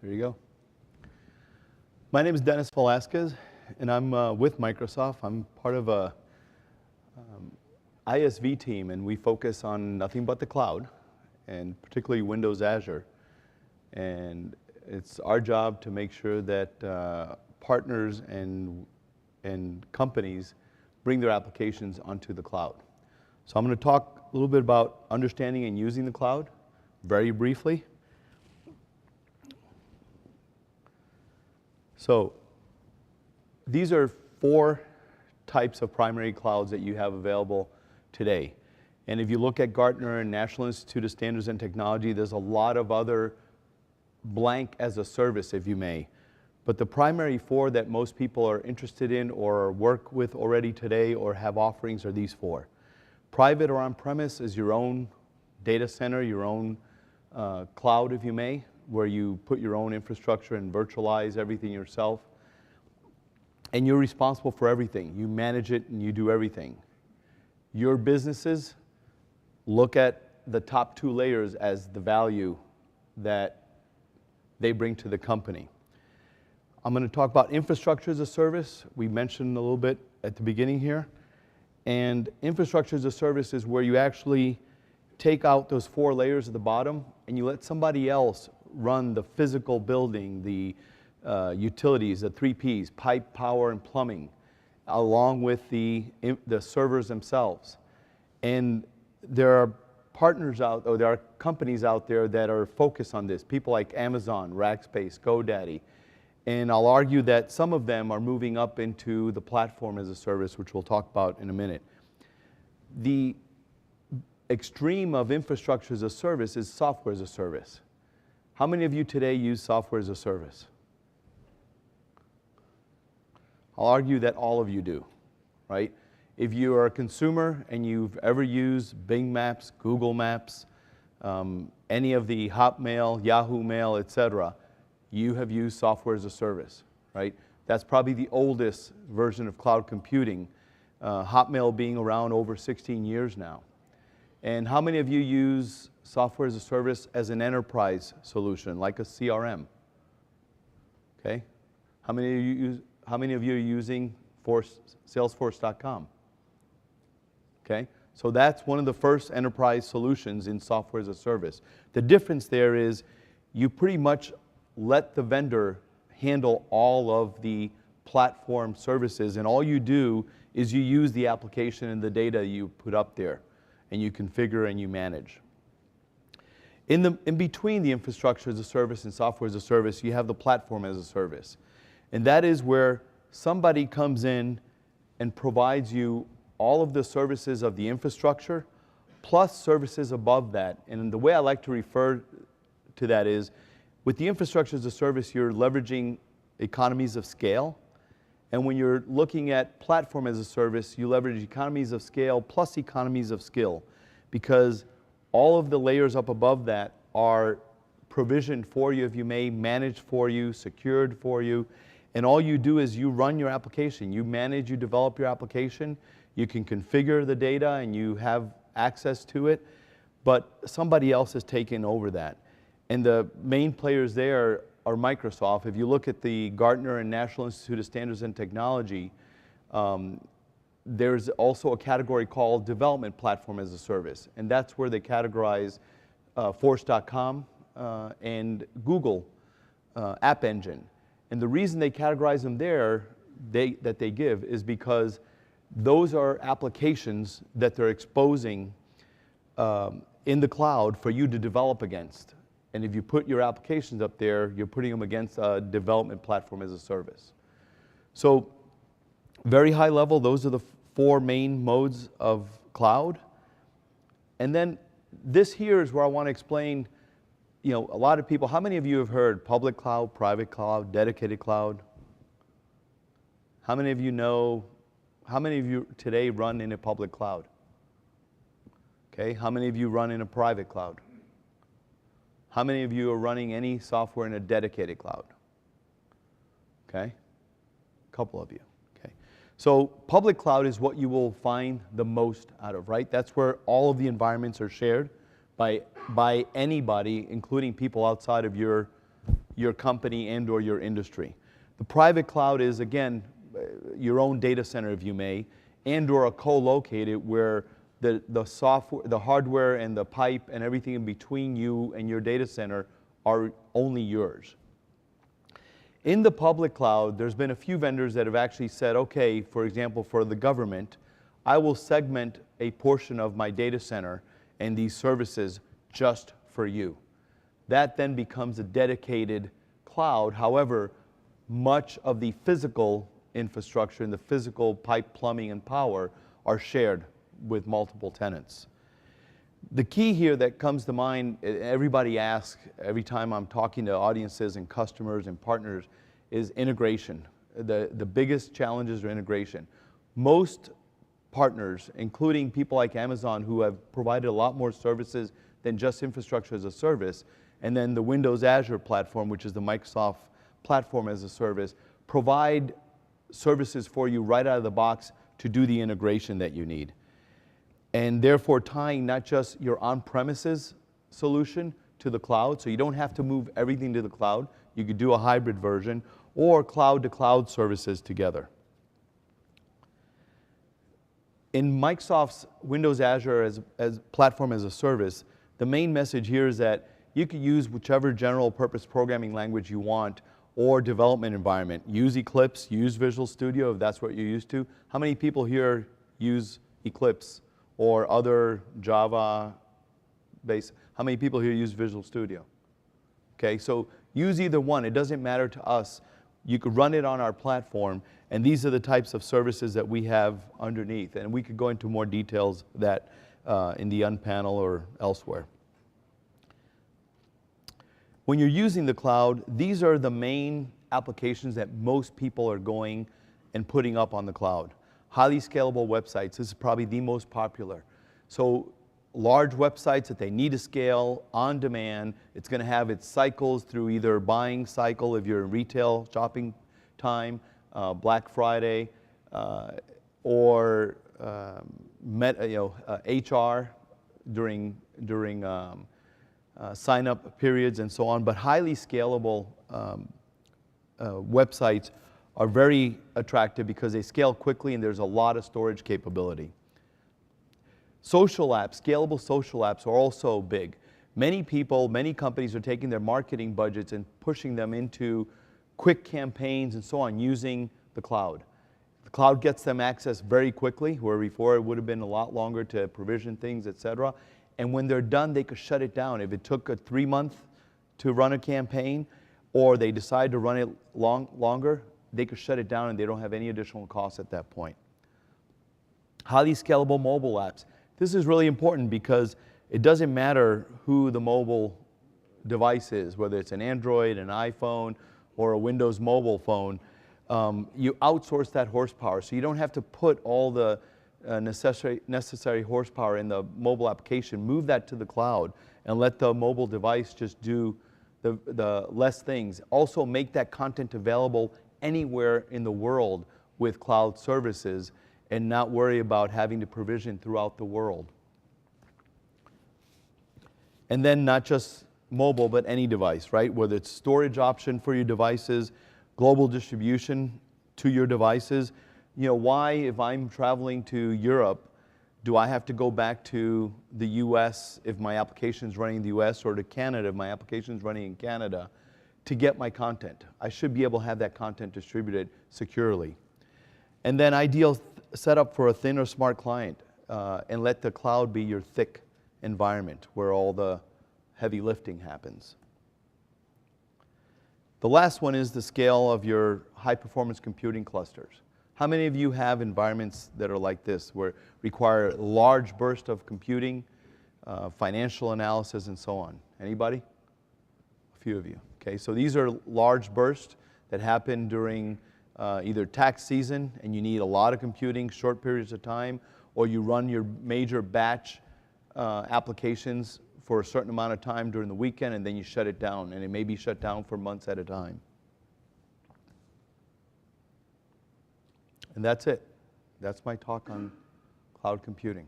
There you go. My name is Dennis Valasquez, and I'm with Microsoft. I'm part of a ISV team, and we focus on nothing but the cloud, and particularly Windows Azure. And it's our job to make sure that partners and companies bring their applications onto the cloud. So I'm going to talk a little bit about understanding and using the cloud, very briefly. So these are 4 types of primary clouds that you have available today. And if you look at Gartner and National Institute of Standards and Technology, there's a lot of other blank as a service, if you may. But the primary 4 that most people are interested in or work with already today or have offerings are these 4. Private or on-premise is your own data center, your own cloud, if you may, where you put your own infrastructure and virtualize everything yourself. And you're responsible for everything. You manage it and you do everything. Your businesses look at the top 2 layers as the value that they bring to the company. I'm going to talk about infrastructure as a service. We mentioned a little bit at the beginning here. And infrastructure as a service is where you actually take out those 4 layers at the bottom and you let somebody else run the physical building, the utilities, the 3 Ps, pipe, power, and plumbing, along with the servers themselves. And there are partners out, or there are companies out there that are focused on this, people like Amazon, Rackspace, GoDaddy. And I'll argue that some of them are moving up into the platform as a service, which we'll talk about in a minute. The extreme of infrastructure as a service is software as a service. How many of you today use software as a service? I'll argue that all of you do, right? If you are a consumer and you've ever used Bing Maps, Google Maps, any of the Hotmail, Yahoo Mail, etc., you have used software as a service, right? That's probably the oldest version of cloud computing, Hotmail being around over 16 years now. And how many of you use software as a service as an enterprise solution, like a CRM? Okay? How many of you are using Salesforce.com? Okay? So that's one of the first enterprise solutions in software as a service. The difference there is you pretty much let the vendor handle all of the platform services, and all you do is you use the application and the data you put up there, and you configure and you manage. In between the infrastructure as a service and software as a service, you have the platform as a service. And that is where somebody comes in and provides you all of the services of the infrastructure, plus services above that. And the way I like to refer to that is, with the infrastructure as a service, you're leveraging economies of scale. And when you're looking at platform as a service, you leverage economies of scale plus economies of skill, because all of the layers up above that are provisioned for you, if you may, managed for you, secured for you. And all you do is you run your application. You manage, you develop your application. You can configure the data and you have access to it, but somebody else has taken over that. And the main players there are Microsoft. If you look at the Gartner and National Institute of Standards and Technology, there's also a category called Development Platform as a Service. And that's where they categorize Force.com and Google App Engine. And the reason they categorize them there, that they give, is because those are applications that they're exposing in the cloud for you to develop against. And if you put your applications up there, you're putting them against a development platform as a service. So very high level, those are the 4 main modes of cloud. And then this here is where I want to explain, a lot of people, how many of you have heard public cloud, private cloud, dedicated cloud? How many of you today run in a public cloud? Okay, how many of you run in a private cloud? How many of you are running any software in a dedicated cloud? Okay, a couple of you. Okay, so public cloud is what you will find the most out of, right? That's where all of the environments are shared by anybody, including people outside of your your company and or your industry. The private cloud is, again, your own data center, if you may, and or a co-located where the software, the hardware and the pipe and everything in between you and your data center are only yours. In the public cloud, there's been a few vendors that have actually said, okay, for example, for the government, I will segment a portion of my data center and these services just for you. That then becomes a dedicated cloud. However, much of the physical infrastructure and the physical pipe, plumbing, and power are shared with multiple tenants. The key here that comes to mind, everybody asks every time I'm talking to audiences and customers and partners, is integration. The biggest challenges are integration. Most partners, including people like Amazon, who have provided a lot more services than just infrastructure as a service, and then the Windows Azure platform, which is the Microsoft platform as a service, provide services for you right out of the box to do the integration that you need. And therefore tying not just your on-premises solution to the cloud, so you don't have to move everything to the cloud. You could do a hybrid version, or cloud-to-cloud services together. In Microsoft's Windows Azure as platform as a service, the main message here is that you could use whichever general purpose programming language you want or development environment. Use Eclipse, use Visual Studio if that's what you're used to. How many people here use Eclipse or other Java-based? How many people here use Visual Studio? Okay, so use either one. It doesn't matter to us. You could run it on our platform, and these are the types of services that we have underneath. And we could go into more details of that in the unpanel or elsewhere. When you're using the cloud, these are the main applications that most people are going and putting up on the cloud. Highly scalable websites, this is probably the most popular. So large websites that they need to scale on demand. It's going to have its cycles through either buying cycle if you're in retail shopping time, Black Friday, or HR during sign-up periods and so on. But highly scalable websites are very attractive because they scale quickly and there's a lot of storage capability. Social apps, scalable social apps are also big. Many people, many companies are taking their marketing budgets and pushing them into quick campaigns and so on using the cloud. The cloud gets them access very quickly, where before it would have been a lot longer to provision things, etc. And when they're done, they could shut it down. If it took a 3-month to run a campaign, or they decide to run it longer, they could shut it down and they don't have any additional costs at that point. Highly scalable mobile apps. This is really important because it doesn't matter who the mobile device is, whether it's an Android, an iPhone, or a Windows mobile phone. You outsource that horsepower, so you don't have to put all the necessary horsepower in the mobile application. Move that to the cloud and let the mobile device just do the less things. Also make that content available anywhere in the world with cloud services and not worry about having to provision throughout the world. And then not just mobile, but any device, right? Whether it's storage option for your devices, global distribution to your devices. You know, why, if I'm traveling to Europe, do I have to go back to the US if my application's running in the US, or to Canada if my application's running in Canada, to get my content? I should be able to have that content distributed securely. And then ideal setup for a thin or smart client, and let the cloud be your thick environment where all the heavy lifting happens. The last one is the scale of your high-performance computing clusters. How many of you have environments that are like this, where require large burst of computing, financial analysis, and so on? Anybody? A few of you. Okay, so these are large bursts that happen during either tax season, and you need a lot of computing, short periods of time, or you run your major batch applications for a certain amount of time during the weekend, and then you shut it down, and it may be shut down for months at a time. And that's it. That's my talk on cloud computing.